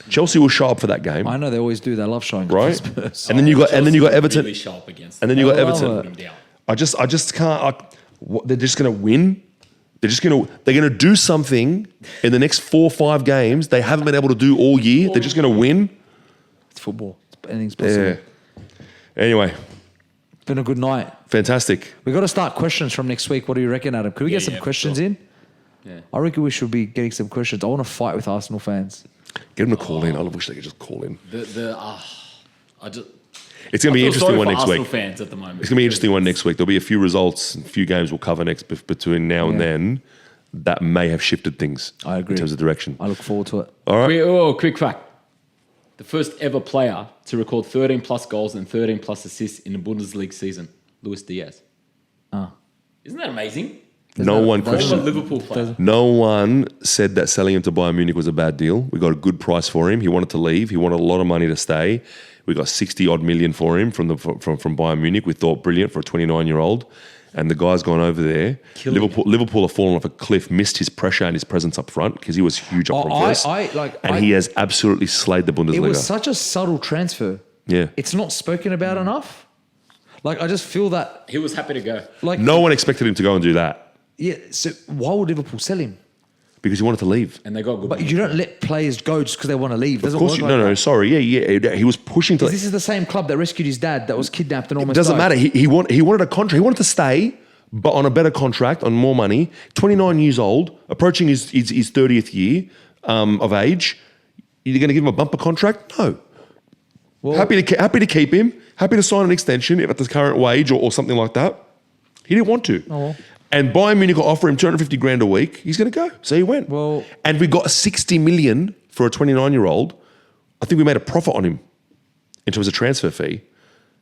Chelsea will show up for that game. I know they always do. They love showing up right? Spurs. And then you got Everton. Really show up against and then you got Everton. them down. I just can't. They're just going to win. They're going to do something in the next 4 or 5 games they haven't been able to do all year. They're just going to win. It's football. Anything's possible. Yeah. Anyway. It's been a good night. Fantastic. We've got to start questions from next week. What do you reckon, Adam? Could we get some questions in? Yeah. I reckon we should be getting some questions. I want to fight with Arsenal fans. Get them to call in. I wish they could just call in. It's going to be an interesting one next Arsenal week. Fans at the moment. It's going to be an interesting one next week. There'll be a few results and a few games we'll cover between now and then that may have shifted things. I agree. In terms of direction. I look forward to it. All right. Quick fact. The first ever player to record 13 plus goals and 13 plus assists in a Bundesliga season, Luis Diaz. Isn't that amazing? No one questioned. Liverpool player. No one said that selling him to Bayern Munich was a bad deal. We got a good price for him. He wanted to leave. He wanted a lot of money to stay. We got 60 odd million for him from Bayern Munich. We thought brilliant for a 29-year-old. and the guy's gone over there. Liverpool have fallen off a cliff, missed his pressure and his presence up front because he was huge up front first. He has absolutely slayed the Bundesliga. It was such a subtle transfer. Yeah. It's not spoken about enough. Like, I just feel that... He was happy to go. Like, no one expected him to go and do that. Yeah, so why would Liverpool sell him? Because he wanted to leave. And they got good But you don't let players go just because they want to leave. Of course, sorry. Yeah. He was pushing to... This is the same club that rescued his dad that was kidnapped and almost died. It doesn't matter. He wanted a contract. He wanted to stay, but on a better contract, on more money. 29 years old, approaching his 30th year of age. You're going to give him a bumper contract? No. Well, happy to keep him. Happy to sign an extension if at the current wage or something like that. He didn't want to. Oh, well. And Bayern Munich will offer him 250 grand a week. He's going to go. So he went. Well, and we got 60 million for a 29-year-old. I think we made a profit on him in terms of transfer fee.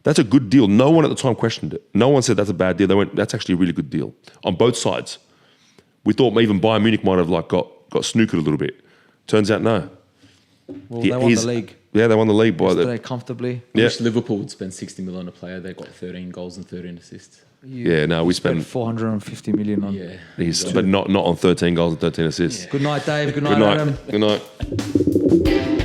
That's a good deal. No one at the time questioned it. No one said that's a bad deal. They went, that's actually a really good deal on both sides. We thought even Bayern Munich might have got snookered a little bit. Turns out no. Well, they won the league. Yeah, they won the league. Yesterday comfortably. I wish Liverpool would spend 60 million on a player. They got 13 goals and 13 assists. We spent 450 million on. Yeah, but not on 13 goals and 13 assists. Yeah. Good night, Dave. Good night, Adam. Good night.